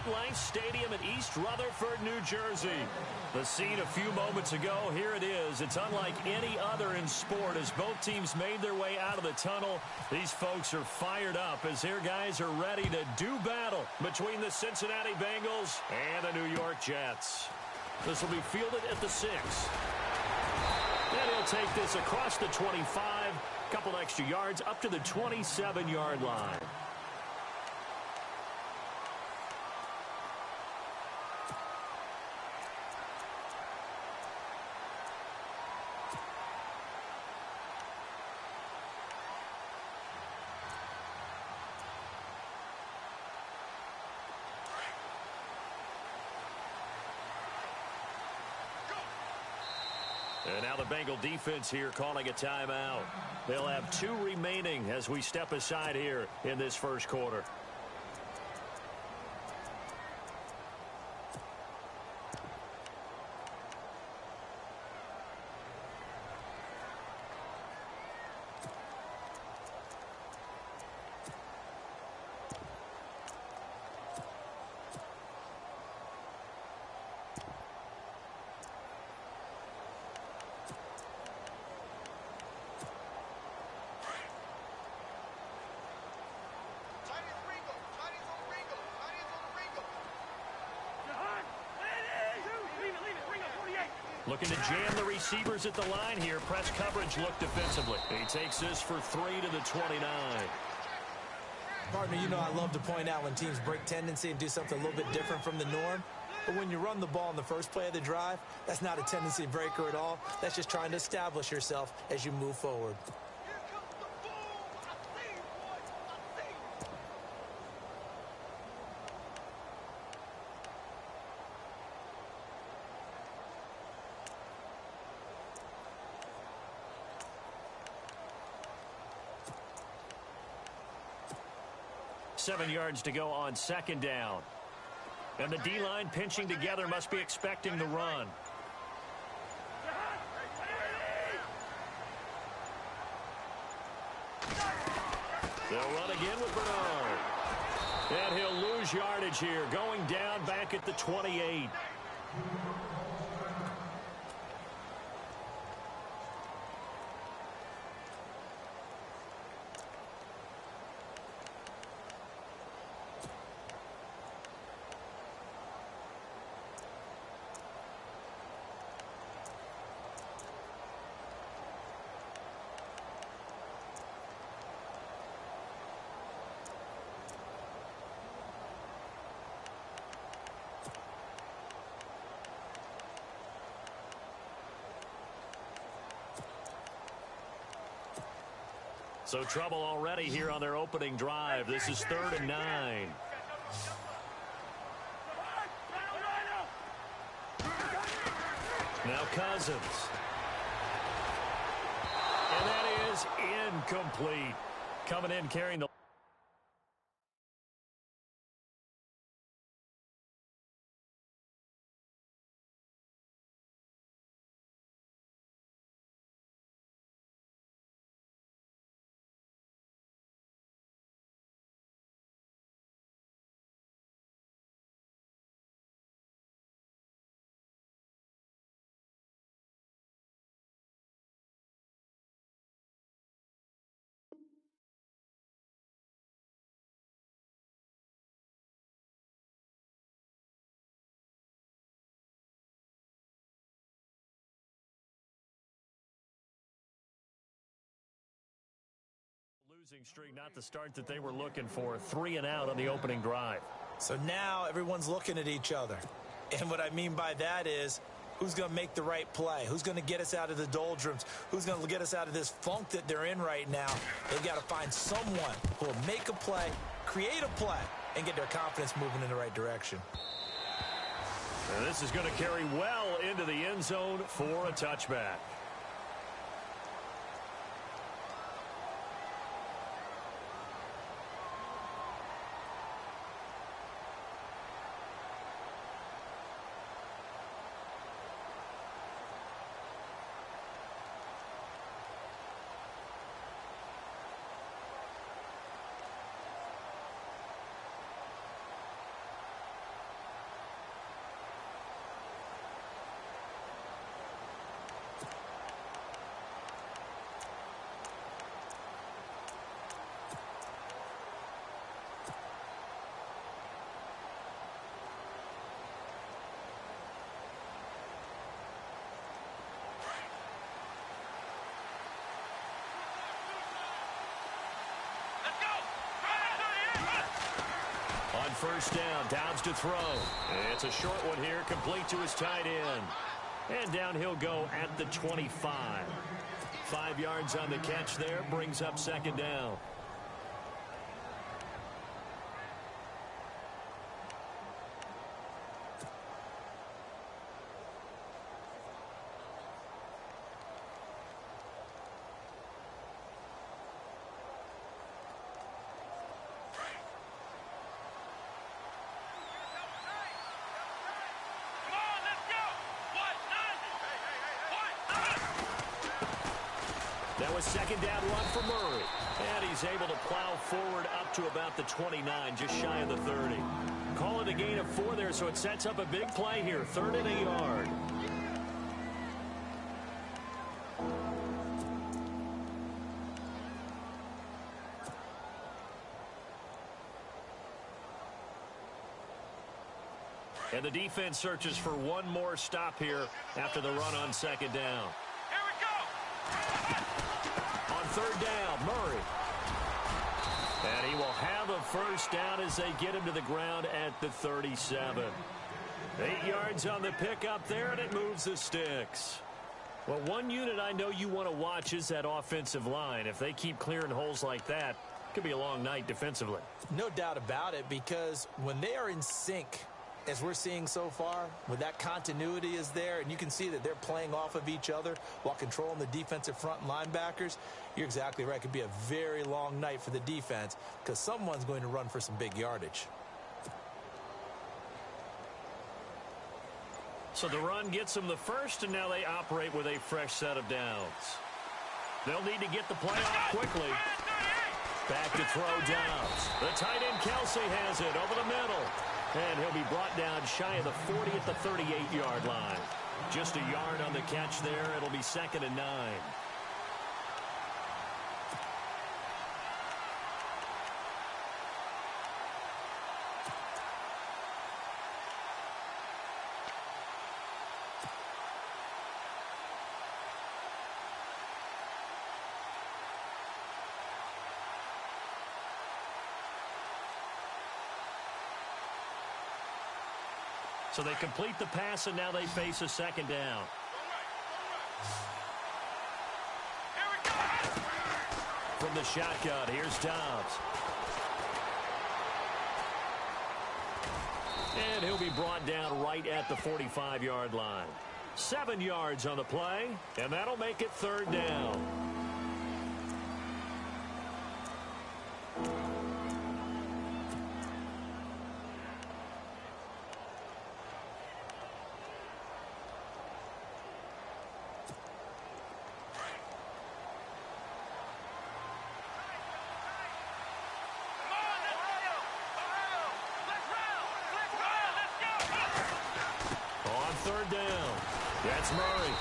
MetLife Stadium in East Rutherford, New Jersey. The scene a few moments ago, here it is. It's unlike any other in sport as both teams made their way out of the tunnel. These folks are fired up as their guys are ready to do battle between the Cincinnati Bengals and the New York Jets. This will be fielded at the 6. And he'll take this across the 25, couple extra yards up to the 27-yard line. And now the Bengal defense here calling a timeout. They'll have 2 remaining as we step aside here in this first quarter. Looking to jam the receivers at the line here. Press coverage look defensively. He takes this for 3 to the 29. Partner, you know I love to point out when teams break tendency and do something a little bit different from the norm. But when you run the ball in the first play of the drive, that's not a tendency breaker at all. That's just trying to establish yourself as you move forward. 7 yards to go on second down. And the D-line pinching together must be expecting the run. They'll run again with Bernard. And he'll lose yardage here, going down back at the 28. So trouble already here on their opening drive. This is 3rd and 9. Now Cousins. And that is incomplete. Coming in carrying the losing streak, not the start that they were looking for. 3 and out on the opening drive. So now everyone's looking at each other. And what I mean by that is, who's going to make the right play? Who's going to get us out of the doldrums? Who's going to get us out of this funk that they're in right now? They've got to find someone who will make a play, create a play, and get their confidence moving in the right direction. And this is going to carry well into the end zone for a touchback. On first down, Dobbs to throw. It's a short one here, complete to his tight end. And down he'll go at the 25. 5 yards on the catch there, brings up second down. That was second down run for Murray. And he's able to plow forward up to about the 29, just shy of the 30. Call it a gain of 4 there, so it sets up a big play here. 3rd and a yard. And the defense searches for one more stop here after the run on second down. On 3rd down, Murray. And he will have a first down as they get him to the ground at the 37. 8 yards on the pickup there, and it moves the sticks. Well, one unit I know you want to watch is that offensive line. If they keep clearing holes like that, it could be a long night defensively. No doubt about it, because when they are in sync, as we're seeing so far, when that continuity is there, and you can see that they're playing off of each other while controlling the defensive front and linebackers, you're exactly right. It could be a very long night for the defense because someone's going to run for some big yardage. So the run gets them the first, and now they operate with a fresh set of downs. They'll need to get the play off quickly. Back to throw Downs. The tight end Kelsey has it over the middle. And he'll be brought down shy of the 40 at the 38-yard line. Just a yard on the catch there. It'll be 2nd and 9. So they complete the pass, and now they face a second down. From the shotgun, here's Dobbs. And he'll be brought down right at the 45-yard line. 7 yards on the play, and that'll make it 3rd down. That's Murray.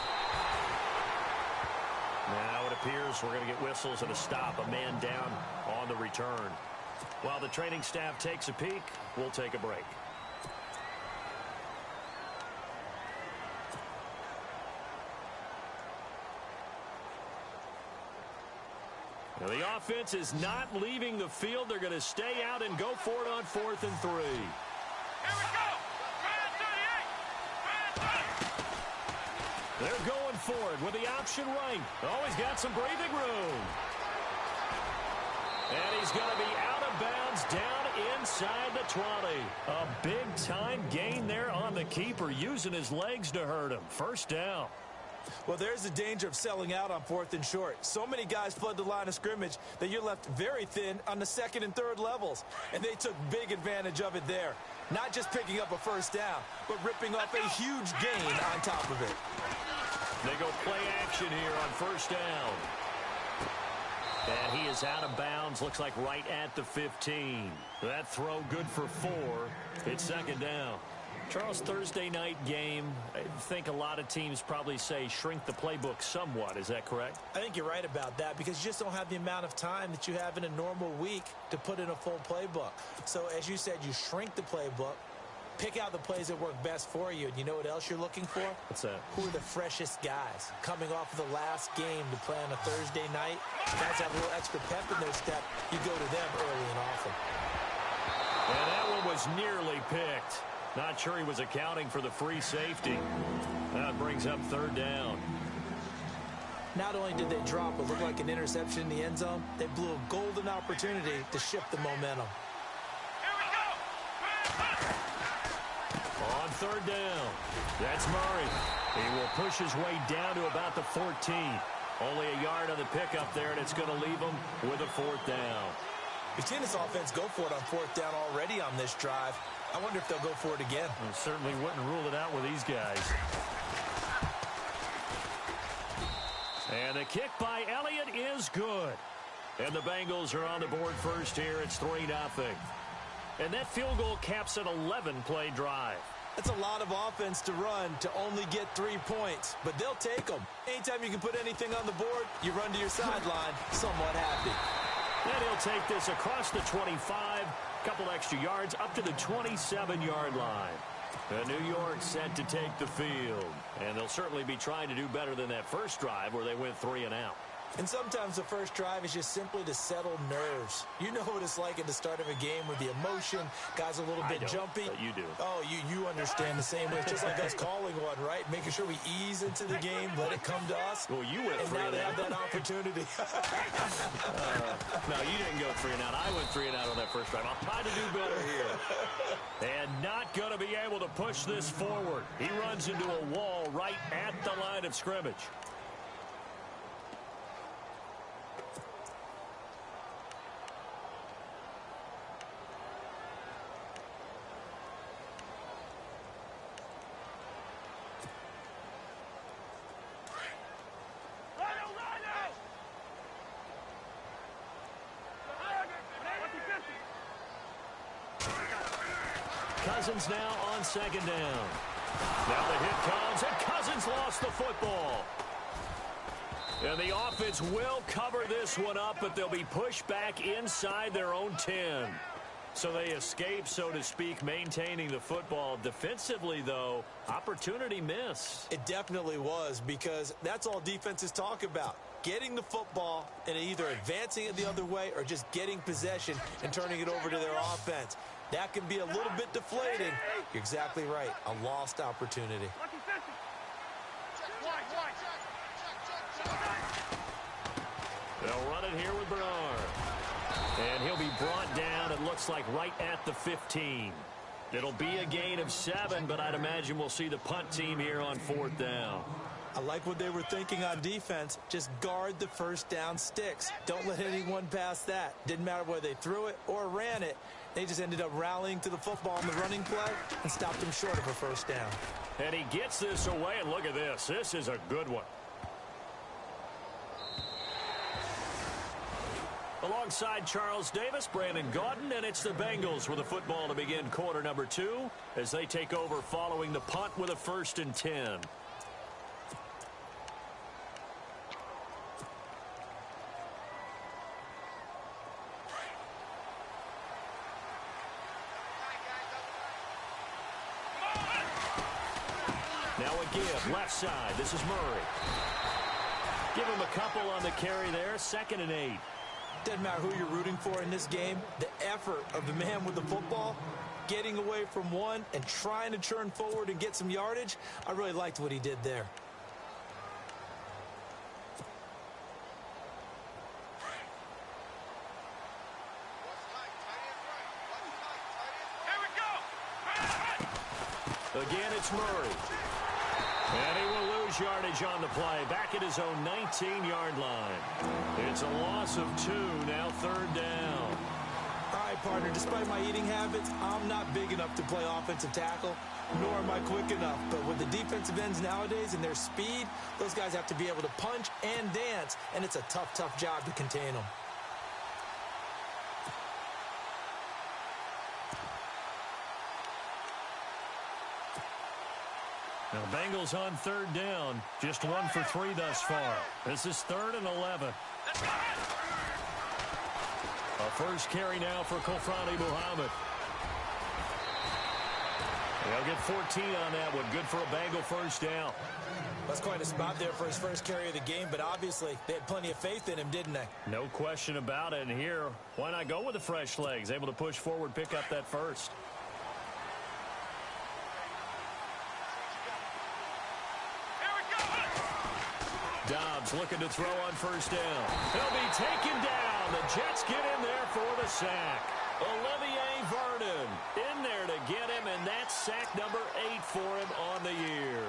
Now it appears we're going to get whistles and a stop, a man down on the return. While the training staff takes a peek, we'll take a break. Now the offense is not leaving the field. They're going to stay out and go for it on 4th and 3. They're going for it with the option right. Oh, he's got some breathing room. And he's going to be out of bounds down inside the 20. A big-time gain there on the keeper, using his legs to hurt him. First down. Well, there's the danger of selling out on 4th and short. So many guys flood the line of scrimmage that you're left very thin on the 2nd and 3rd levels. And they took big advantage of it there. Not just picking up a first down, but ripping off a huge gain on top of it. They go play action here on first down. And he is out of bounds, looks like right at the 15. That throw good for 4. It's 2nd down. Charles, Thursday night game, I think a lot of teams probably say shrink the playbook somewhat. Is that correct? I think you're right about that because you just don't have the amount of time that you have in a normal week to put in a full playbook. So as you said, you shrink the playbook, pick out the plays that work best for you. And you know what else you're looking for? What's that? Who are the freshest guys coming off of the last game to play on a Thursday night? Guys have a little extra pep in their step. You go to them early and often. And that one was nearly picked. Not sure he was accounting for the free safety. That brings up third down. Not only did they drop what looked like an interception in the end zone, they blew a golden opportunity to shift the momentum. On third down, that's Murray. He will push his way down to about the 14. Only a yard on the pickup there, and it's going to leave him with a fourth down. We've seen this offense go for it on fourth down already on this drive. I wonder if they'll go for it again. Well, certainly wouldn't rule it out with these guys. And the kick by Elliott is good. And the Bengals are on the board first here. It's 3-0. And that field goal caps an 11-play drive. That's a lot of offense to run to only get 3 points, but they'll take them. Anytime you can put anything on the board, you run to your sideline somewhat happy. And he'll take this across the 25, couple extra yards up to the 27-yard line. New York set to take the field, and they'll certainly be trying to do better than that first drive where they went 3 and out. And sometimes the first drive is just simply to settle nerves. You know what it's like at the start of a game with the emotion. Guys a little bit jumpy. But you do. Oh, you understand the same way. It's just like us calling one, right? Making sure we ease into the game, let it come to us. Well, you went 3 and out. And now they have that opportunity. No, you didn't go 3 and out. I went 3 and out on that first drive. I'll try to do better here. And not going to be able to push this forward. He runs into a wall right at the line of scrimmage. Cousins now on second down. Now the hit comes, and Cousins lost the football. And the offense will cover this one up, but they'll be pushed back inside their own 10. So they escape, so to speak, maintaining the football. Defensively, though, opportunity miss. It definitely was, because that's all defenses talk about. Getting the football and either advancing it the other way or just getting possession and turning it over to their offense. That can be a little bit deflating. You're exactly right. A lost opportunity. They'll run it here with Bernard. And he'll be brought down, it looks like, right at the 15. It'll be a gain of 7, but I'd imagine we'll see the punt team here on fourth down. I like what they were thinking on defense. Just guard the first down sticks. Don't let anyone pass that. Didn't matter whether they threw it or ran it. They just ended up rallying to the football in the running play and stopped them short of a first down. And he gets this away, and look at this. This is a good one. Alongside Charles Davis, Brandon Gaudin, and it's the Bengals with the football to begin quarter number 2 as they take over following the punt with a 1st and 10. Now a give, left side. This is Murray. Give him a couple on the carry there, 2nd and 8. Doesn't matter who you're rooting for in this game. The effort of the man with the football, getting away from one and trying to churn forward and get some yardage, I really liked what he did there. Again, it's Murray. And he will lose yardage on the play. Back at his own 19-yard line. It's a loss of 2, now 3rd down. All right, partner, despite my eating habits, I'm not big enough to play offensive tackle, nor am I quick enough. But with the defensive ends nowadays and their speed, those guys have to be able to punch and dance, and it's a tough, tough job to contain them. Now, Bengals on 3rd down. Just 1 for 3 thus far. This is 3rd and 11. A first carry now for Kofrani Muhammad. They'll get 14 on that one. Good for a Bengal first down. That's quite a spot there for his first carry of the game, but obviously they had plenty of faith in him, didn't they? No question about it. And here, why not go with the fresh legs? Able to push forward, pick up that first. Dobbs looking to throw on first down. He'll be taken down. The Jets get in there for the sack. Olivier Vernon in there to get him, and that's sack number 8 for him on the year.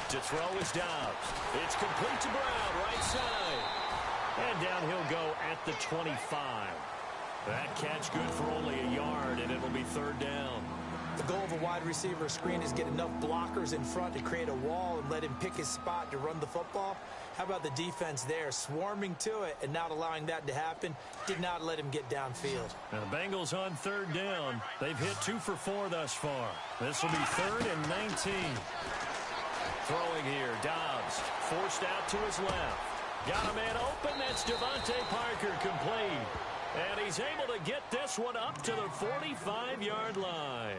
To throw is Dobbs. It's complete to Brown, right side. And down he'll go at the 25. That catch good for only a yard, and it'll be third down. The goal of a wide receiver screen is get enough blockers in front to create a wall and let him pick his spot to run the football. How about the defense there, swarming to it and not allowing that to happen? Did not let him get downfield. Now the Bengals on third down. They've hit 2 for 4 thus far. This will be 3rd and 19. Throwing here, Dobbs forced out to his left. Got a man open, that's Devontae Parker, complete. And he's able to get this one up to the 45-yard line.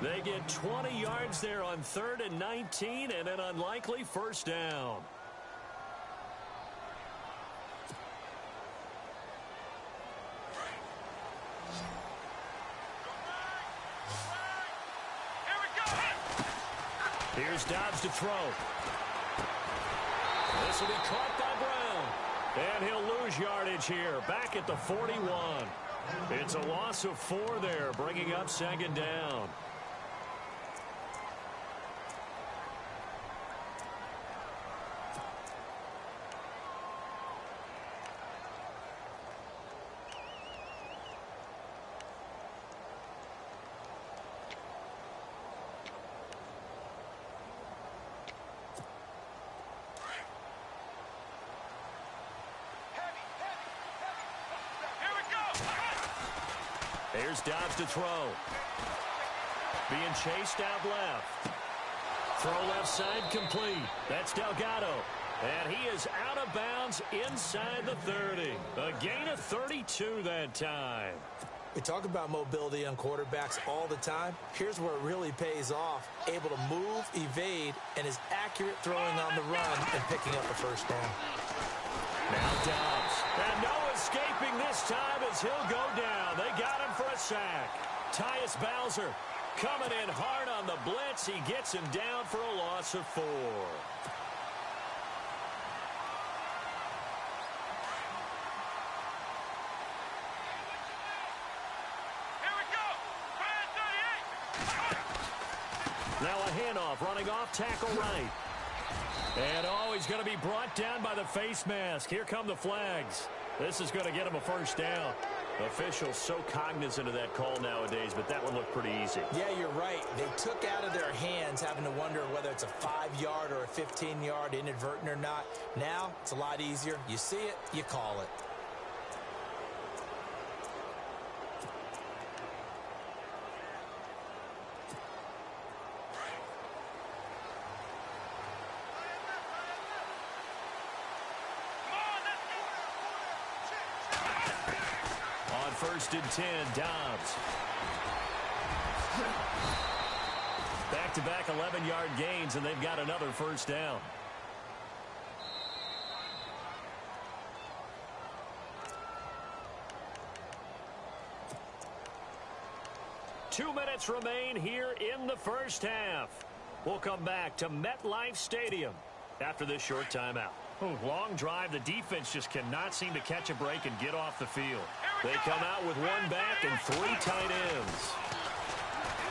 They get 20 yards there on 3rd and 19 and an unlikely first down. Here's Dobbs to throw. This will be caught by Brown. And he'll lose yardage here, back at the 41. It's a loss of 4 there, bringing up 2nd down. Here's Dobbs to throw. Being chased out left. Throw left side complete. That's Delgado. And he is out of bounds inside the 30. A gain of 32 that time. We talk about mobility on quarterbacks all the time. Here's where it really pays off. Able to move, evade, and is accurate throwing on the run and picking up a first down. Now Dobbs. And no escaping this time as he'll go down. They got him for a sack. Tyus Bowser coming in hard on the blitz. He gets him down for a loss of 4. Now a handoff, running off tackle right. And he's going to be brought down by the face mask. Here come the flags. This is going to get him a first down. Officials so cognizant of that call nowadays, but that one looked pretty easy. Yeah, you're right. They took out of their hands having to wonder whether it's a 5-yard or a 15-yard inadvertent or not. Now, it's a lot easier. You see it, you call it. First and 10, Dobbs. Back-to-back 11-yard gains, and they've got another first down. Two minutes remain here in the first half. We'll come back to MetLife Stadium after this short timeout. Long drive. The defense just cannot seem to catch a break and get off the field. They come out with 1 back and 3 tight ends.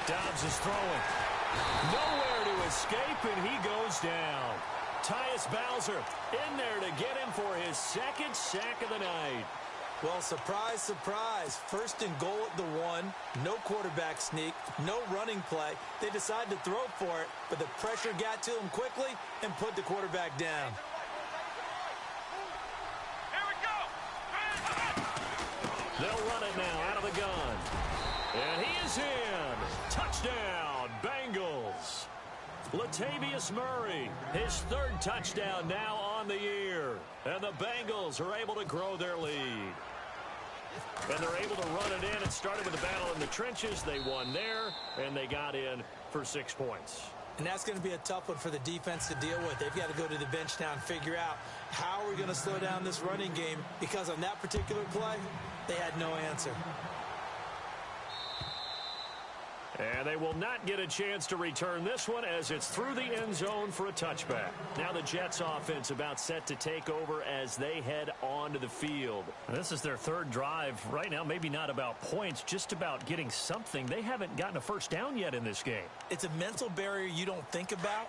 Dobbs is throwing. Nowhere to escape, and he goes down. Tyus Bowser in there to get him for his 2nd sack of the night. Well, surprise, surprise. First and goal at the 1. No quarterback sneak. No running play. They decide to throw for it, but the pressure got to him quickly and put the quarterback down. They'll run it now out of the gun. And he is in. Touchdown, Bengals. Latavius Murray, his third touchdown now on the year. And the Bengals are able to grow their lead. And they're able to run it in. It started with a battle in the trenches. They won there, and they got in for 6 points. And that's going to be a tough one for the defense to deal with. They've got to go to the bench now and figure out how we're going to slow down this running game, because on that particular play, they had no answer. And they will not get a chance to return this one as it's through the end zone for a touchback. Now the Jets offense about set to take over as they head onto the field. This is their third drive right now. Maybe not about points, just about getting something. They haven't gotten a first down yet in this game. It's a mental barrier you don't think about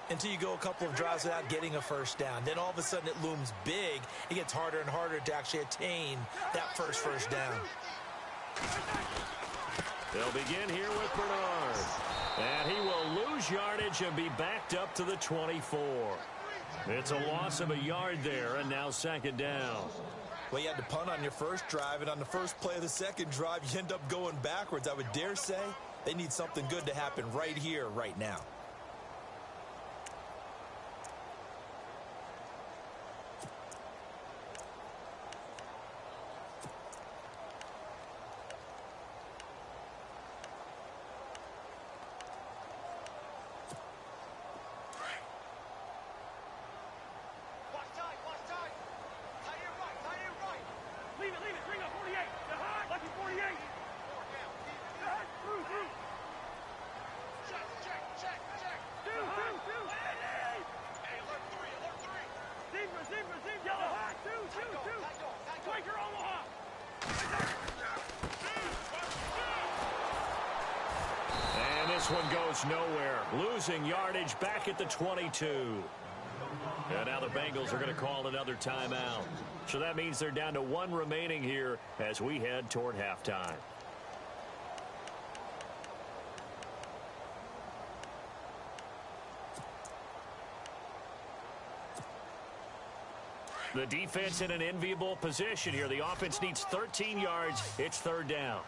until you go a couple of drives without getting a first down. Then all of a sudden it looms big. It gets harder and harder to actually attain that first down. They'll begin here with Bernard. And he will lose yardage and be backed up to the 24. It's a loss of a yard there, and now second down. Well, you had to punt on your first drive, and on the first play of the second drive, you end up going backwards. I would dare say they need something good to happen right here, right now. This one goes nowhere, losing yardage back at the 22. And now the Bengals are going to call another timeout. So that means they're down to one remaining here as we head toward halftime. The defense in an enviable position here. The offense needs 13 yards. It's third down.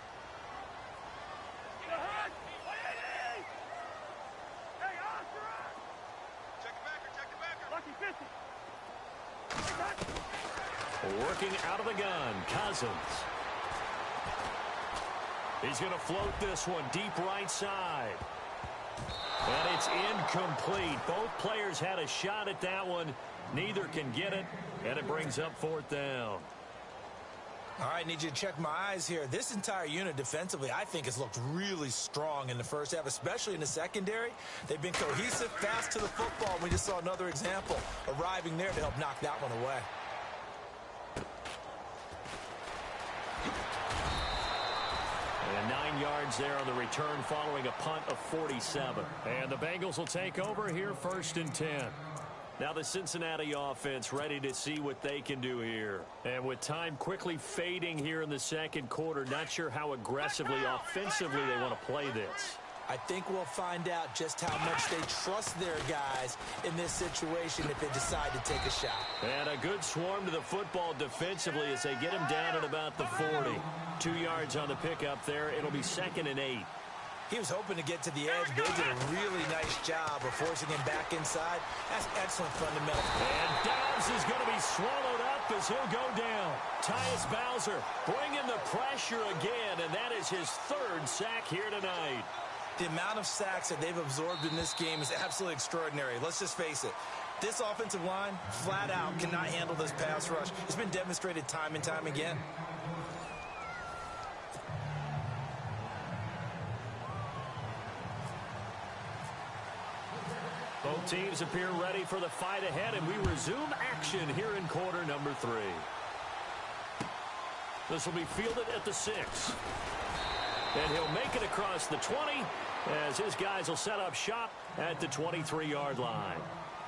Working out of the gun, Cousins. He's going to float this one deep right side. And it's incomplete. Both players had a shot at that one. Neither can get it, and it brings up fourth down. All right, need you to check my eyes here. This entire unit defensively, I think, has looked really strong in the first half, especially in the secondary. They've been cohesive, fast to the football. We just saw another example arriving there to help knock that one away. And 9 yards there on the return following a punt of 47. And the Bengals will take over here first and 10. Now the Cincinnati offense ready to see what they can do here. And with time quickly fading here in the second quarter, not sure how aggressively, offensively they want to play this. I think we'll find out just how much they trust their guys in this situation if they decide to take a shot. And a good swarm to the football defensively as they get him down at about the 40. 2 yards on the pickup there. It'll be 2nd and 8. He was hoping to get to the edge, but they did a really nice job of forcing him back inside. That's excellent fundamental. And Dobbs is going to be swallowed up as he'll go down. Tyus Bowser bringing the pressure again, and that is his 3rd sack here tonight. The amount of sacks that they've absorbed in this game is absolutely extraordinary. Let's just face it. This offensive line, flat out, cannot handle this pass rush. It's been demonstrated time and time again. Both teams appear ready for the fight ahead, and we resume action here in quarter number 3. This will be fielded at the 6. And he'll make it across the 20 as his guys will set up shop at the 23-yard line.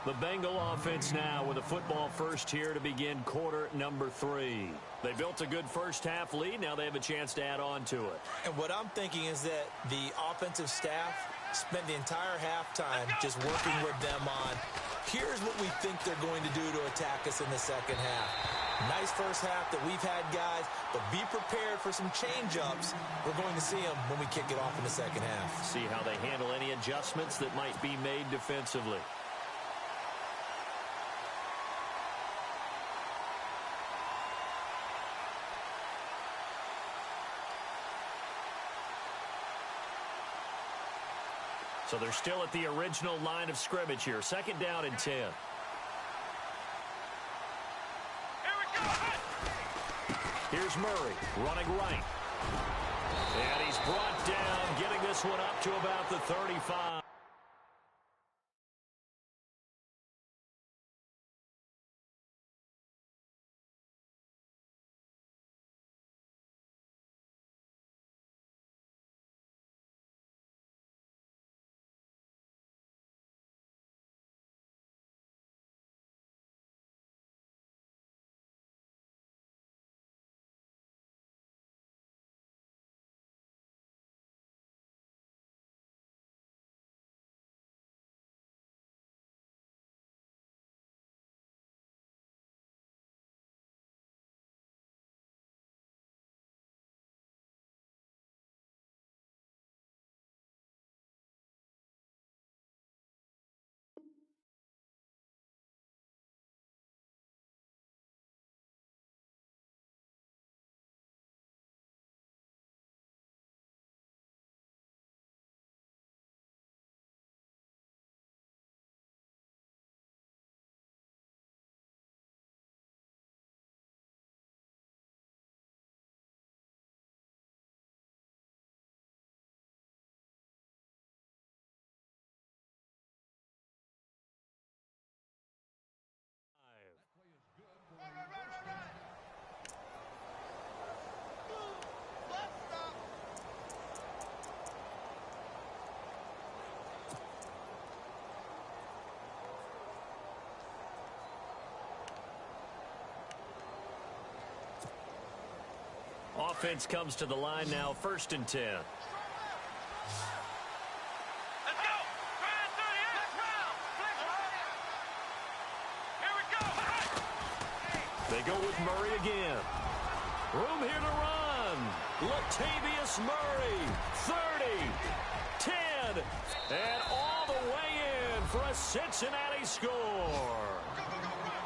The Bengal offense now with a football first here to begin quarter number 3. They built a good first half lead. Now they have a chance to add on to it. And what I'm thinking is that the offensive staff spent the entire halftime just working with them on, here's what we think they're going to do to attack us in the second half. Nice first half that we've had, guys, but be prepared for some change-ups. We're going to see them when we kick it off in the second half. See how they handle any adjustments that might be made defensively. So they're still at the original line of scrimmage here. Second down and 10. Here's Murray running right. And he's brought down, getting this one up to about the 35. Offense comes to the line now, 1st and 10. Let's go! Here we go! They go with Murray again. Room here to run. Latavius Murray, 30, 10, and all the way in for a Cincinnati score.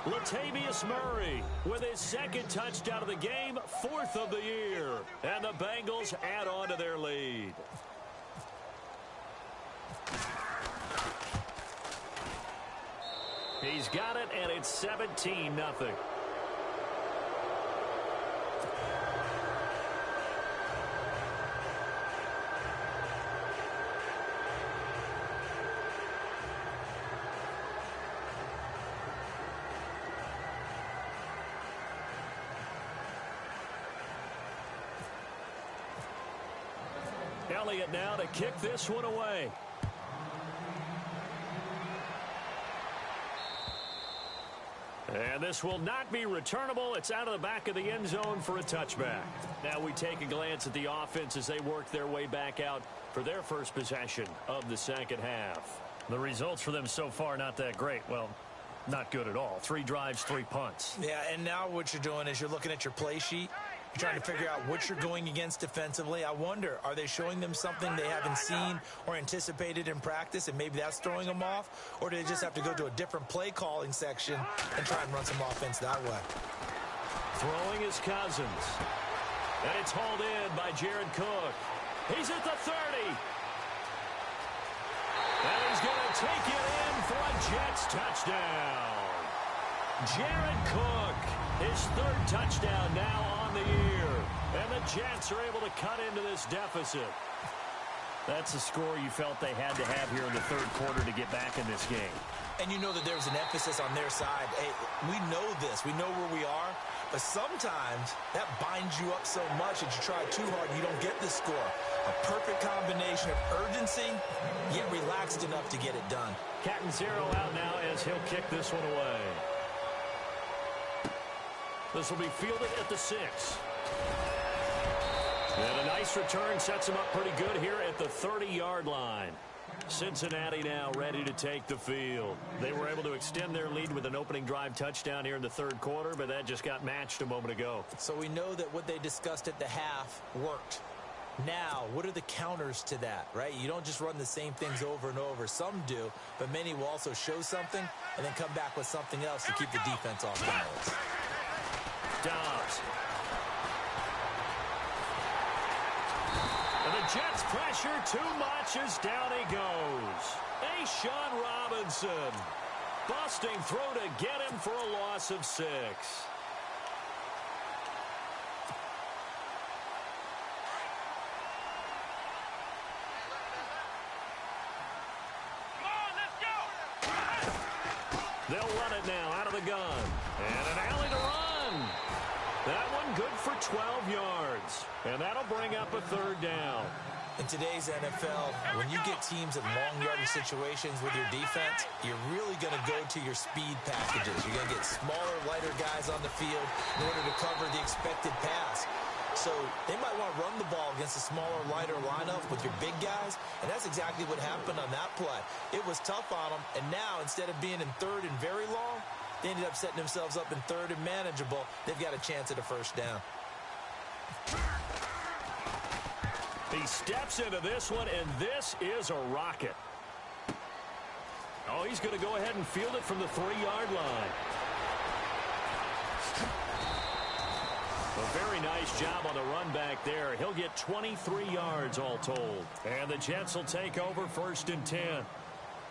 Latavius Murray with his 2nd touchdown of the game, 4th of the year. And the Bengals add on to their lead. He's got it, and it's 17-0. Elliott now to kick this one away. And this will not be returnable. It's out of the back of the end zone for a touchback. Now we take a glance at the offense as they work their way back out for their first possession of the second half. The results for them so far not that great. Well, not good at all. 3 drives, 3 punts. Yeah, and now what you're doing is you're looking at your play sheet. You're trying to figure out what you're going against defensively. I wonder, are they showing them something they haven't seen or anticipated in practice, and maybe that's throwing them off? Or do they just have to go to a different play calling section and try and run some offense that way? Throwing is Cousins. And it's hauled in by Jared Cook. He's at the 30. And he's going to take it in for a Jets touchdown. Jared Cook, his 3rd touchdown now on the year. And the Jets are able to cut into this deficit. That's a score you felt they had to have here in the 3rd quarter to get back in this game. And you know that there's an emphasis on their side. Hey, we know this. We know where we are. But sometimes that binds you up so much that you try too hard and you don't get the score. A perfect combination of urgency, yet relaxed enough to get it done. Cat and 0 out now as he'll kick this one away. This will be fielded at the 6. And a nice return sets him up pretty good here at the 30-yard line. Cincinnati now ready to take the field. They were able to extend their lead with an opening drive touchdown here in the third quarter, but that just got matched a moment ago. So we know that what they discussed at the half worked. Now, what are the counters to that, right? You don't just run the same things over and over. Some do, but many will also show something and then come back with something else to keep the defense off balance. Dobbs. And the Jets pressure too much as down he goes. Sean Robinson busting through to get him for a loss of 6. They'll run it now out of the gun. And an alley to run. That one good for 12 yards. And that'll bring up a third down. In today's NFL, when you get teams in long yardage situations with your defense, you're really going to go to your speed packages. You're going to get smaller, lighter guys on the field in order to cover the expected pass. So they might want to run the ball against a smaller, lighter lineup with your big guys, and that's exactly what happened on that play. It was tough on them, and now instead of being in third and very long, they ended up setting themselves up in third and manageable. They've got a chance at a first down. He steps into this one, and this is a rocket. Oh, he's going to go ahead and field it from the 3-yard line. A very nice job on the run back there. He'll get 23 yards all told. And the Jets will take over 1st and 10.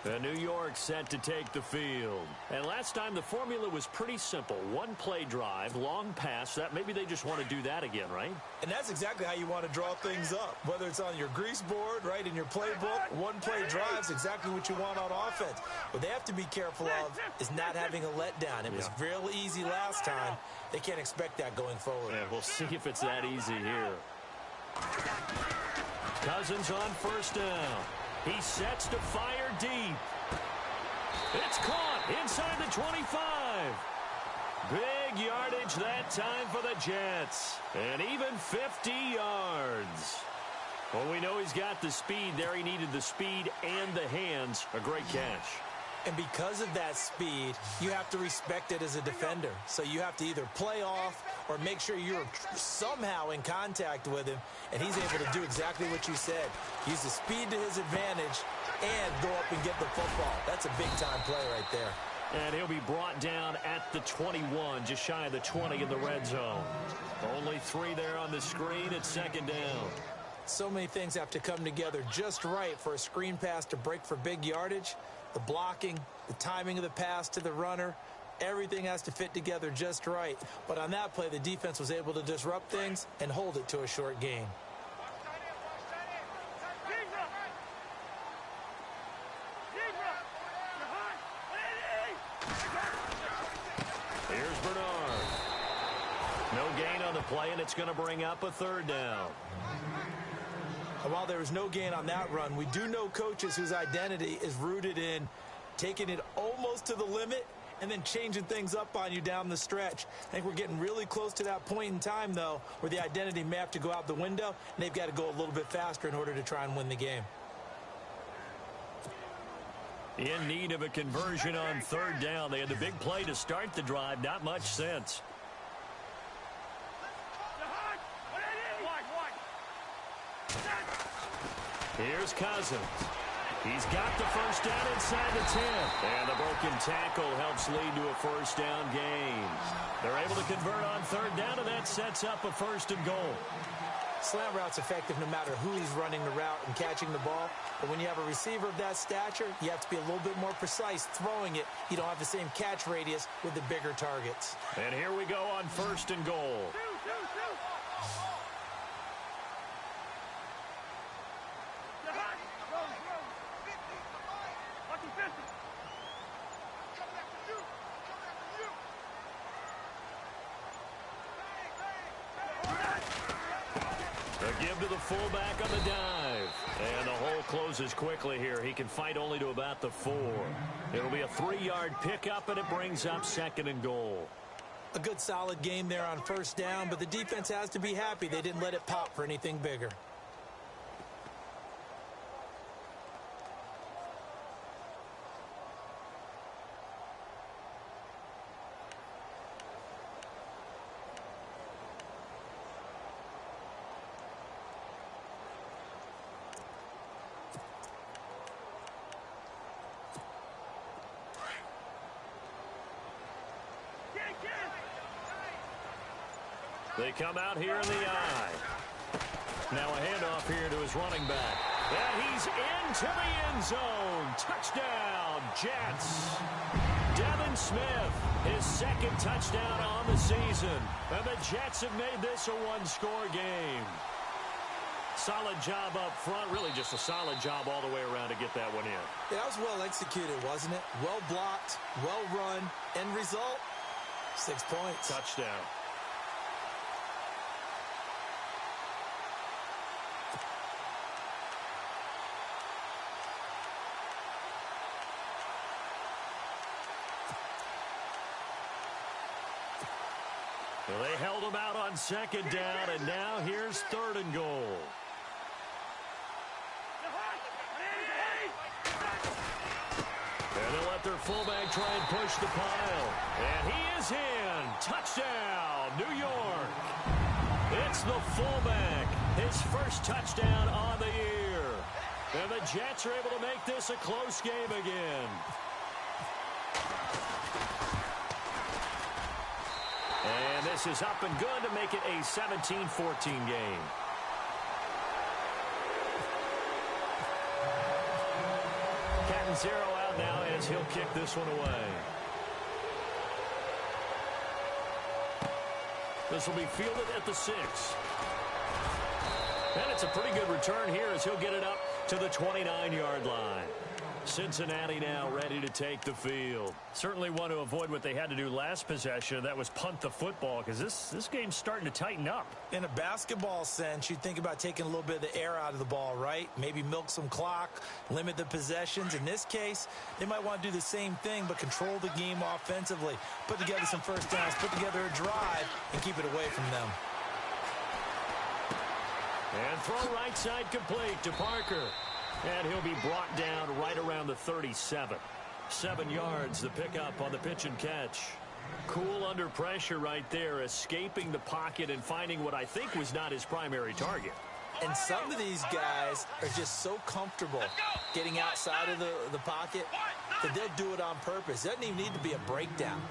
And New York set to take the field. And last time the formula was pretty simple. One play drive, long pass. That maybe they just want to do that again, right? And that's exactly how you want to draw things up. Whether it's on your grease board, right, in your playbook, one play drive is exactly what you want on offense. What they have to be careful of is not having a letdown. It was real easy last time. They can't expect that going forward. Yeah, we'll see if it's that easy here. Cousins on 1st down. He sets to fire deep. It's caught inside the 25. Big yardage that time for the Jets. And even 50 yards. Well, we know he's got the speed there. He needed the speed and the hands. A great catch. And because of that speed, you have to respect it as a defender. So you have to either play off or make sure you're somehow in contact with him, and he's able to do exactly what you said. Use the speed to his advantage and go up and get the football. That's a big-time play right there. And he'll be brought down at the 21, just shy of the 20 in the red zone. Only 3 there on the screen at 2nd down. So many things have to come together just right for a screen pass to break for big yardage. The blocking, the timing of the pass to the runner, everything has to fit together just right. But on that play, the defense was able to disrupt things and hold it to a short gain. Here's Bernard. No gain on the play, and it's going to bring up a 3rd down. And while there was no gain on that run, we do know coaches whose identity is rooted in taking it almost to the limit and then changing things up on you down the stretch. I think we're getting really close to that point in time, though, where the identity may have to go out the window, and they've got to go a little bit faster in order to try and win the game. In need of a conversion on 3rd down. They had the big play to start the drive. Not much sense. Here's Cousins. He's got the 1st down inside the 10. And the broken tackle helps lead to a 1st down gain. They're able to convert on 3rd down, and that sets up a 1st and goal. Slant route's effective no matter who's running the route and catching the ball. But when you have a receiver of that stature, you have to be a little bit more precise throwing it. You don't have the same catch radius with the bigger targets. And here we go on 1st and goal. Give to the fullback on the dive. And the hole closes quickly here. He can fight only to about the 4. It'll be a 3-yard pickup, and it brings up 2nd and goal. A good solid game there on 1st down, but the defense has to be happy they didn't let it pop for anything bigger. They come out here in the eye. Now a handoff here to his running back. And he's into the end zone. Touchdown, Jets. Devin Smith, his second touchdown on the season. And the Jets have made this a one-score game. Solid job up front. Really just a solid job all the way around to get that one in. Yeah, that was well executed, wasn't it? Well blocked, well run. End result, 6 points. Touchdown. Well, they held him out on second down, and now here's 3rd and goal. And they'll let their fullback try and push the pile. And he is in. Touchdown, New York. It's the fullback. His first touchdown on the year. And the Jets are able to make this a close game again. And this is up and good to make it a 17-14 game. Cat and zero out now as he'll kick this one away. This will be fielded at the 6. And it's a pretty good return here as he'll get it up to the 29-yard line. Cincinnati now ready to take the field. Certainly want to avoid what they had to do last possession. That was punt the football, because this game's starting to tighten up. In a basketball sense, you think about taking a little bit of the air out of the ball, right? Maybe milk some clock, limit the possessions. In this case, they might want to do the same thing, but control the game offensively. Put together some first downs, put together a drive, and keep it away from them. And throw right side complete to Parker. And he'll be brought down right around the 37. 7 yards, the pickup on the pitch and catch. Cool under pressure right there, escaping the pocket and finding what I think was not his primary target. And some of these guys are just so comfortable getting outside of the pocket that they'll do it on purpose. It doesn't even need to be a breakdown.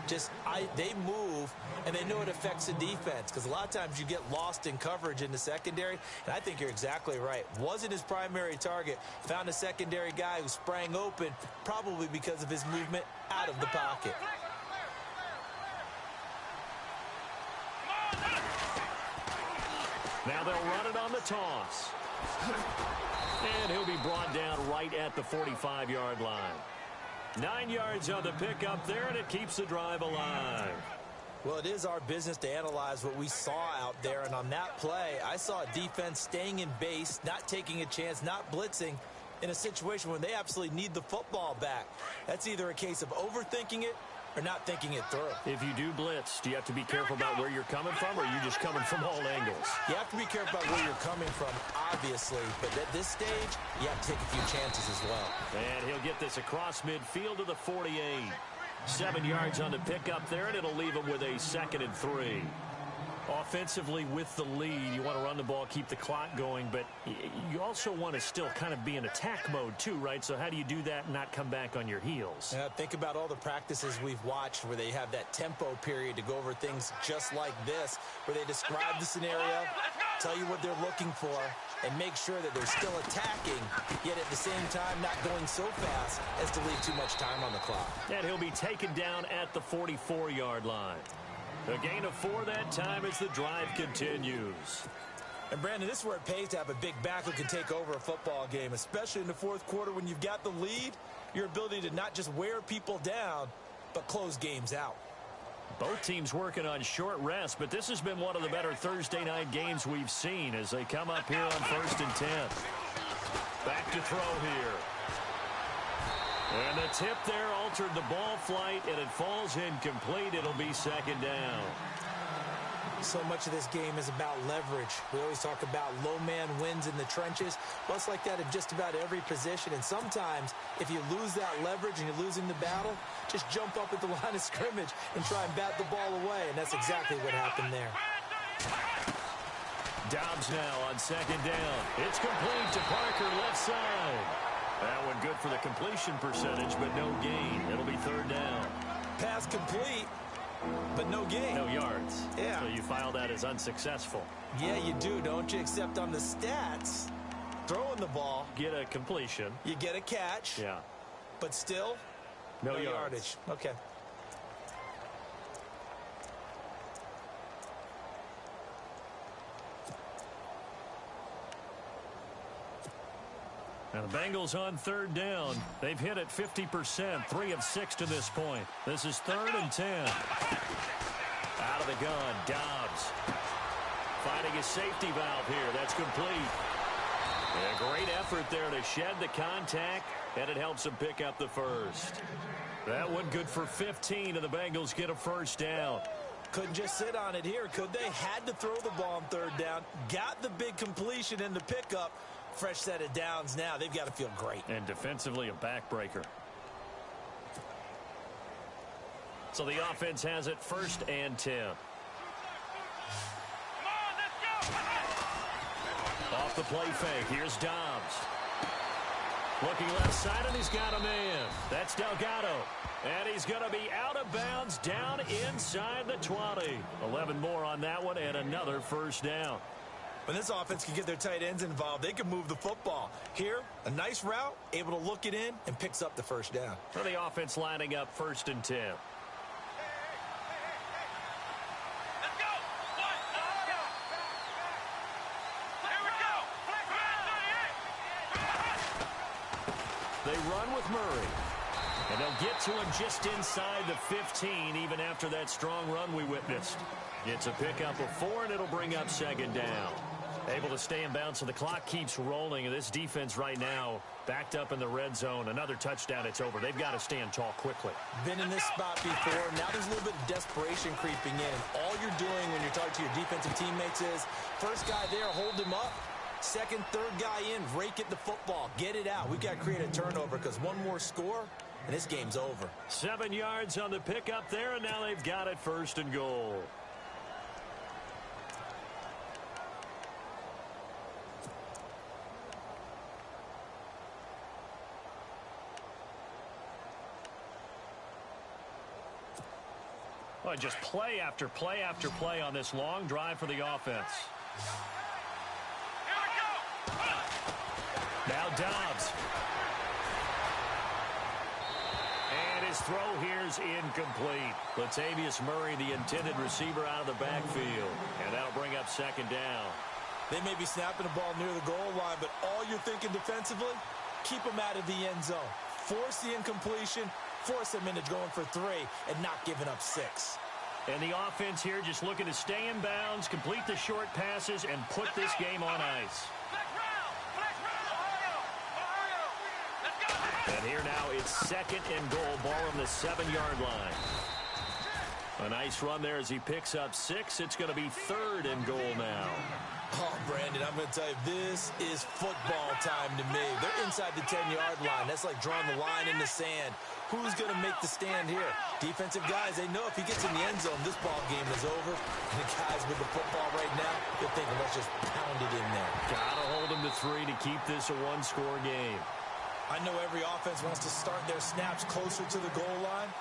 They move, and they know it affects the defense, because a lot of times you get lost in coverage in the secondary, and I think you're exactly right. Wasn't his primary target. Found a secondary guy who sprang open, probably because of his movement out of the pocket. Now they'll run it on the toss. And he'll be brought down right at the 45-yard line. 9 yards on the pickup there, and it keeps the drive alive. Well, it is our business to analyze what we saw out there, and on that play, I saw a defense staying in base, not taking a chance, not blitzing, in a situation when they absolutely need the football back. That's either a case of overthinking it or not thinking it through. If you do blitz, do you have to be careful about where you're coming from, or are you just coming from all angles? You have to be careful about where you're coming from, obviously, but at this stage, you have to take a few chances as well. And he'll get this across midfield to the 48. 7 yards on the pickup there, and it'll leave him with a 2nd and 3. Offensively with the lead, you want to run the ball, keep the clock going, but you also want to still kind of be in attack mode too, right? So how do you do that and not come back on your heels? Think about all the practices we've watched where they have that tempo period to go over things just like this, where they describe the scenario, tell you what they're looking for, and make sure that they're still attacking, yet at the same time not going so fast as to leave too much time on the clock. And he'll be taken down at the 44-yard line. A gain of 4 that time as the drive continues. And, Brandon, this is where it pays to have a big back who can take over a football game, especially in the fourth quarter when you've got the lead, your ability to not just wear people down, but close games out. Both teams working on short rest, but this has been one of the better Thursday night games we've seen as they come up here on 1st and 10. Back to throw here. And the tip there altered the ball flight, and it falls incomplete. It'll be 2nd down. So much of this game is about leverage. We always talk about low man wins in the trenches. Well, it's like that in just about every position. And sometimes, if you lose that leverage and you're losing the battle, just jump up at the line of scrimmage and try and bat the ball away. And that's exactly what happened there. Dobbs now on 2nd down. It's complete to Parker, left side. That one good for the completion percentage, but no gain. It'll be 3rd down. Pass complete. but no gain. No yards. Yeah. So you file that as unsuccessful. Yeah, you do, don't you? Except on the stats, throwing the ball, Get a completion. you get a catch, Yeah. but still, No yardage. Okay. Now the Bengals on third down. They've hit it 50%, 3 of 6 to this point. This is 3rd and 10. Out of the gun, Dobbs. Finding a safety valve here. That's complete. And a great effort there to shed the contact, and it helps him pick up the first. That one good for 15, and the Bengals get a first down. Couldn't just sit on it here, could they? Had to throw the ball on third down. Got the big completion in the pickup. Fresh set of downs now. They've got to feel great. And defensively, a backbreaker. So the offense has it 1st and 10. Come on, let's go. Off the play fake. Here's Dobbs. Looking left side, and he's got a man. That's Delgado. And he's going to be out of bounds down inside the 20. 11 more on that one, and another first down. When this offense can get their tight ends involved, they can move the football. Here, a nice route, able to look it in, and picks up the first down. For the offense lining up 1st and 10. Let's go. One, let's go. Here we go. They run with Murray. And they'll get to him just inside the 15, even after that strong run we witnessed. It's a pickup of 4, and it'll bring up 2nd down. Able to stay in bounds, so the clock keeps rolling. And this defense right now backed up in the red zone. Another touchdown, it's over. They've got to stand tall quickly. Been in this spot before. Now there's a little bit of desperation creeping in. All you're doing when you're talking to your defensive teammates is, first guy there, hold him up. Second, third guy in, rake at the football. Get it out. We've got to create a turnover because one more score, and this game's over. 7 yards on the pickup there, and now they've got it 1st and goal. Well, just play after play after play on this long drive for the offense. Here we go. Now Dobbs. And his throw here's incomplete. Latavius Murray, the intended receiver, out of the backfield. And that'll bring up 2nd down. They may be snapping the ball near the goal line, but all you're thinking defensively, keep them out of the end zone. Force the incompletion, force them into going for 3, and not giving up 6. And the offense here just looking to stay in bounds, complete the short passes, and put this game on ice. Flex round. Ohio. Let's go. And here now it's 2nd and goal, ball on the 7-yard line. A nice run there as he picks up 6. It's going to be 3rd and goal now. Oh, Brandon, I'm going to tell you, this is football time to me. They're inside the 10-yard line. That's like drawing the line in the sand. Who's going to make the stand here? Defensive guys, they know if he gets in the end zone, this ball game is over. And the guys with the football right now, they're thinking, let's just pound it in there. Got to hold him to 3 to keep this a 1-score game. I know every offense wants to start their snaps closer to the goal line,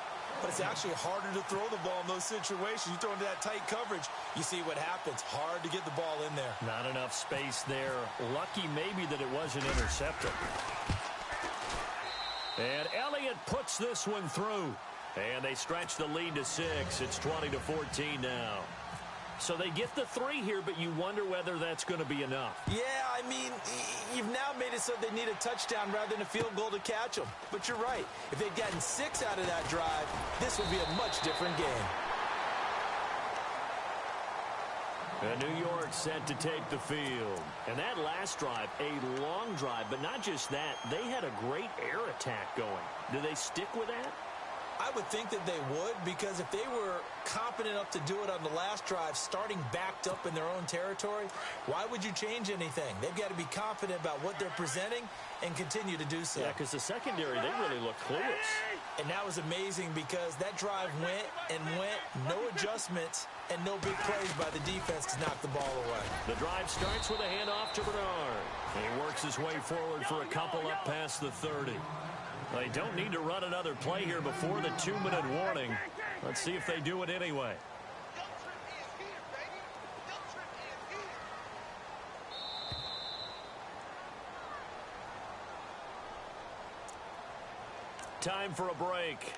but it's actually harder to throw the ball in those situations. You throw into that tight coverage, you see what happens. Hard to get the ball in there. Not enough space there. Lucky maybe that it wasn't intercepted. And Elliott puts this one through. And they stretch the lead to 6. It's 20-14 now. So they get the 3 here, but you wonder whether that's going to be enough. Yeah, I mean, you've now made it so they need a touchdown rather than a field goal to catch them. But you're right. If they'd gotten 6 out of that drive, this would be a much different game. And New York set to take the field. And that last drive, a long drive, but not just that. They had a great air attack going. Do they stick with that? I would think that they would, because if they were competent enough to do it on the last drive, starting backed up in their own territory, why would you change anything? They've got to be confident about what they're presenting and continue to do so. Yeah, because the secondary, they really look clueless. And that was amazing because that drive went and went, no adjustments, and no big plays by the defense to knock the ball away. The drive starts with a handoff to Bernard. He works his way forward for a couple up past the 30. They don't need to run another play here before the 2-minute warning. Let's see if they do it anyway. Time for a break.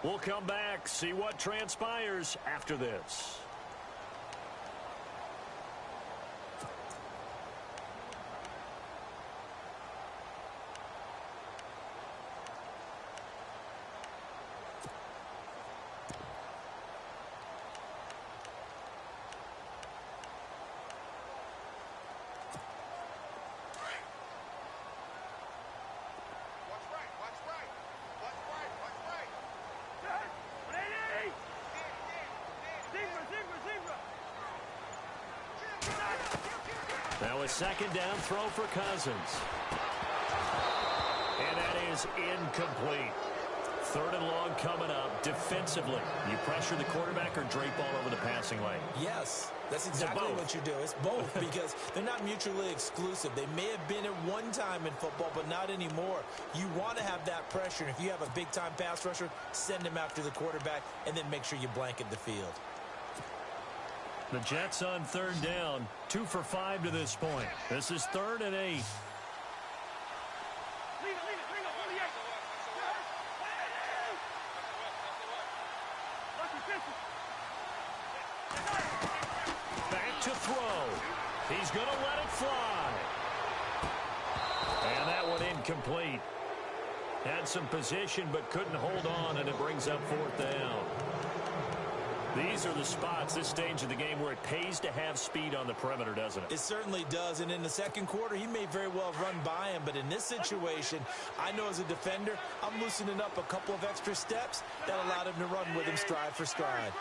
We'll come back, see what transpires after this. Now a second down throw for Cousins. And that is incomplete. Third and long coming up defensively. You pressure the quarterback or drape all over the passing lane? Yes, that's exactly what you do. It's both because they're not mutually exclusive. They may have been at one time in football, but not anymore. You want to have that pressure. And if you have a big-time pass rusher, send him after the quarterback and then make sure you blanket the field. The Jets on third down, 2 for 5 to this point. This is 3rd and 8. Back to throw. He's going to let it fly. And that one incomplete. Had some position but couldn't hold on, and it brings up 4th down. These are the spots, this stage of the game, where it pays to have speed on the perimeter, doesn't it? It certainly does, and in the second quarter, he may very well have run by him, but in this situation, I know as a defender, I'm loosening up a couple of extra steps that allowed him to run with him stride for stride.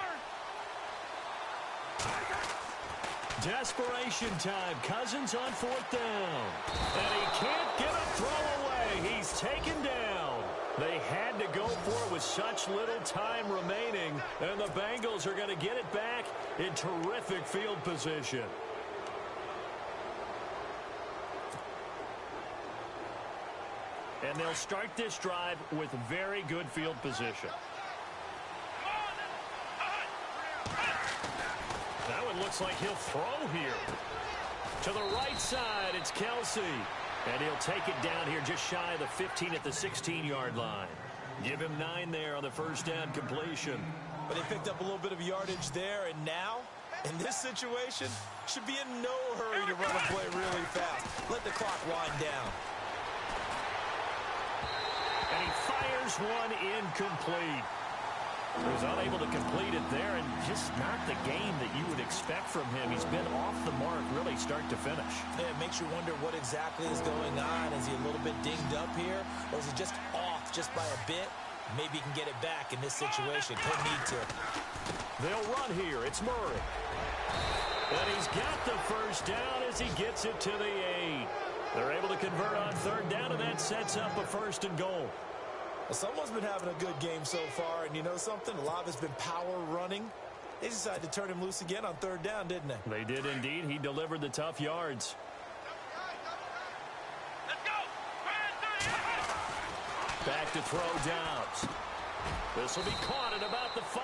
Desperation time. Cousins on 4th down. And he can't get a throw away. He's taken down. They had to go for it with such little time remaining, and the Bengals are going to get it back in terrific field position. And they'll start this drive with very good field position. That one looks like he'll throw here. To the right side, it's Kelsey. And he'll take it down here just shy of the 15 at the 16-yard line. Give him 9 there on the first down completion. But they picked up a little bit of yardage there, and now, in this situation, should be in no hurry to run a play really fast. Let the clock wind down. And he fires one incomplete. He was unable to complete it there, and just not the game that you would expect from him. He's been off the mark really start to finish. Yeah, it makes you wonder what exactly is going on. Is he a little bit dinged up here, or is he just off just by a bit? Maybe he can get it back in this situation. Could need to. They'll run here. It's Murray. And he's got the first down as he gets it to the 8. They're able to convert on third down, and that sets up a 1st and goal. Well, someone's been having a good game so far, and you know something? A lot of it's been power running. They decided to turn him loose again on third down, didn't they? They did indeed. He delivered the tough yards. Let's go. Back to throw Downs. This will be caught at about the 5.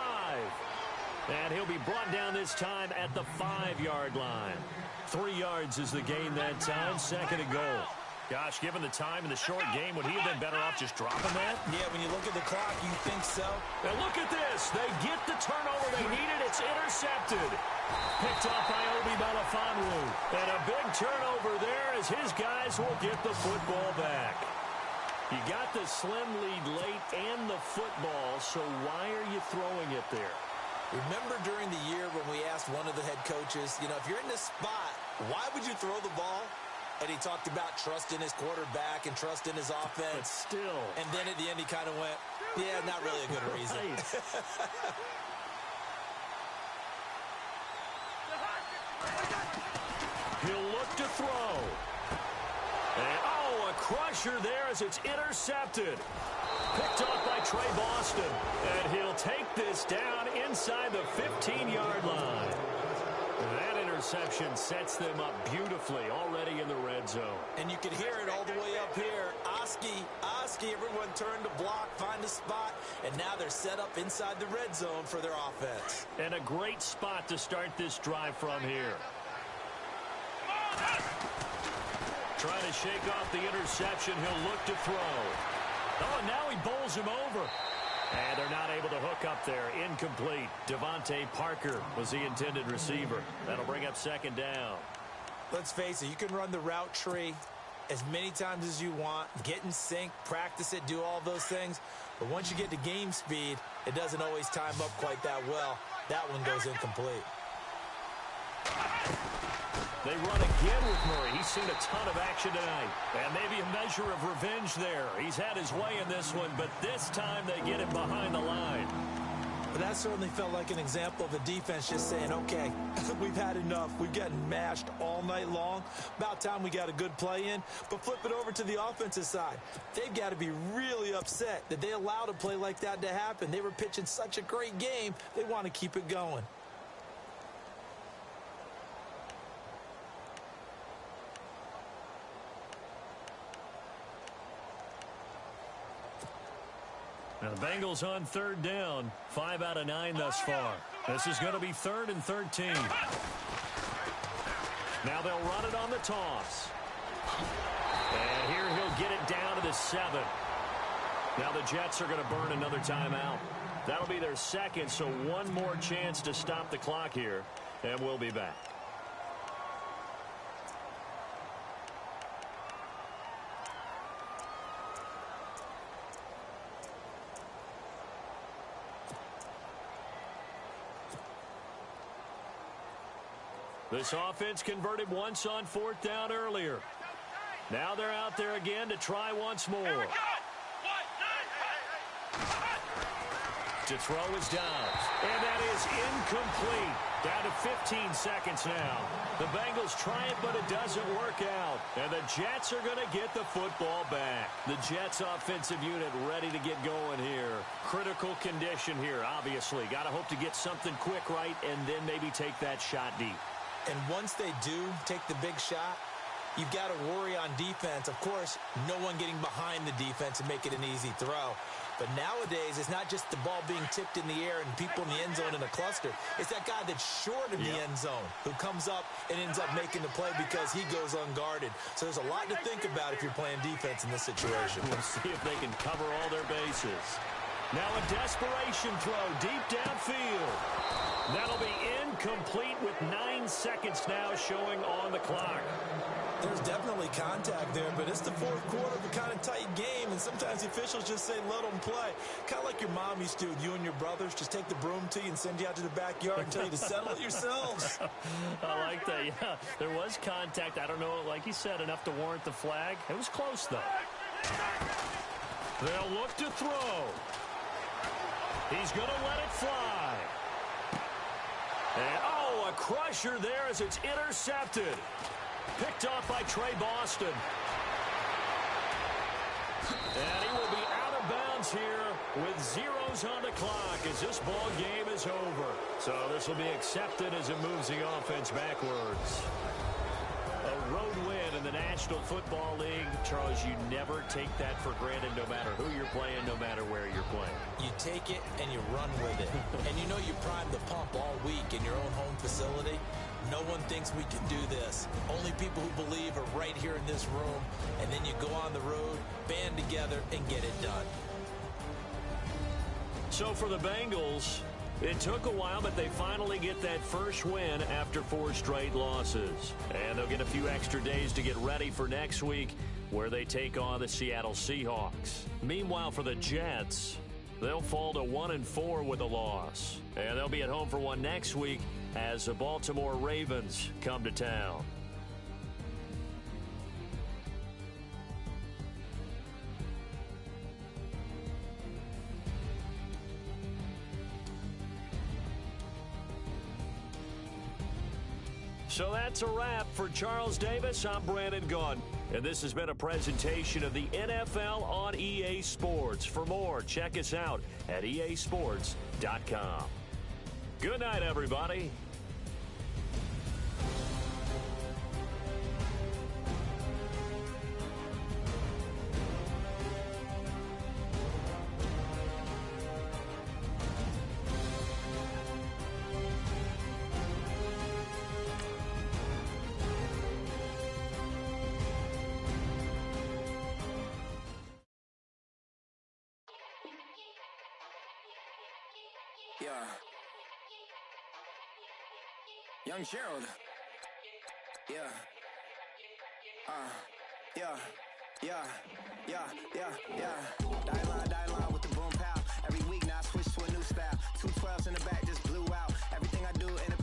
And he'll be brought down this time at the 5-yard line. 3 yards is the gain that time. 2nd and goal. Gosh, given the time in the short game, would he have been better off just dropping that? Yeah, when you look at the clock, you think so. And look at this. They get the turnover they needed. It's intercepted. Picked off by Obi Melifonwu. And a big turnover there as his guys will get the football back. You got the slim lead late and the football, so why are you throwing it there? Remember during the year when we asked one of the head coaches, you know, if you're in this spot, why would you throw the ball? And he talked about trust in his quarterback and trust in his offense. But still. And then at the end he kind of went, yeah, not really a good reason. He'll look to throw. And, oh, a crusher there as it's intercepted. Picked off by Trey Boston. And he'll take this down inside the 15-yard line. That interception sets them up beautifully already in the red red zone. And you can hear it all the way up here. Oski, everyone turned to block, find a spot, and now they're set up inside the red zone for their offense. And a great spot to start this drive from here. Trying to shake off the interception. He'll look to throw. Oh, and now he bowls him over. And they're not able to hook up there. Incomplete. Devontae Parker was the intended receiver. That'll bring up second down. Let's face it, you can run the route tree as many times as you want, get in sync, practice it, do all those things. But once you get to game speed, it doesn't always time up quite that well. That one goes incomplete. They run again with Murray. He's seen a ton of action tonight. And maybe a measure of revenge there. He's had his way in this one, but this time they get him behind the line. But that certainly felt like an example of the defense just saying, okay, we've had enough. We've gotten mashed all night long. About time we got a good play in. But flip it over to the offensive side. They've got to be really upset that they allowed a play like that to happen. They were pitching such a great game. They want to keep it going. Now the Bengals on third down. 5 out of 9 thus far. This is going to be 3rd and 13. Now they'll run it on the toss. And here he'll get it down to the 7. Now the Jets are going to burn another timeout. That'll be their second, so one more chance to stop the clock here. And we'll be back. This offense converted once on 4th down earlier. Now they're out there again to try once more. To throw is Downs. And that is incomplete. Down to 15 seconds now. The Bengals try it, but it doesn't work out. And the Jets are going to get the football back. The Jets offensive unit ready to get going here. Critical condition here, obviously. Got to hope to get something quick right and then maybe take that shot deep. And once they do take the big shot, you've got to worry on defense. Of course, no one getting behind the defense and make it an easy throw. But nowadays, it's not just the ball being tipped in the air and people in the end zone in a cluster. It's that guy that's short of the end zone who comes up and ends up making the play because he goes unguarded. So there's a lot to think about if you're playing defense in this situation. We'll see if they can cover all their bases. Now a desperation throw deep downfield. That'll be incomplete with 9 seconds now showing on the clock. There's definitely contact there, but it's the 4th quarter of a kind of tight game, and sometimes the officials just say let them play. Kind of like your mom used to with you and your brothers. Just take the broom to you and send you out to the backyard and tell you to settle it yourselves. I like that, yeah. There was contact. I don't know, like you said, enough to warrant the flag. It was close, though. They'll look to throw. He's going to let it fly. And, oh, a crusher there as it's intercepted. Picked off by Trey Boston. And he will be out of bounds here with zeros on the clock as this ball game is over. So this will be accepted as it moves the offense backwards. A road win in the National Football League. Charles, you never take that for granted no matter who you're playing, no matter where you're playing. You take it and you run with it. And you know you primed the pump all week in your own home facility. No one thinks we can do this. Only people who believe are right here in this room. And then you go on the road, band together, and get it done. So for the Bengals, it took a while, but they finally get that first win after 4 straight losses. And they'll get a few extra days to get ready for next week, where they take on the Seattle Seahawks. Meanwhile, for the Jets, they'll fall to 1-4 with a loss. And they'll be at home for one next week as the Baltimore Ravens come to town. So that's a wrap. For Charles Davis, I'm Brandon Gunn. And this has been a presentation of the NFL on EA Sports. For more, check us out at easports.com. Good night, everybody. Yeah. Young Gerald. Yeah. Yeah. Die line with the boom pow. Every week now I switch to a new style. 212s in the back just blew out. Everything I do in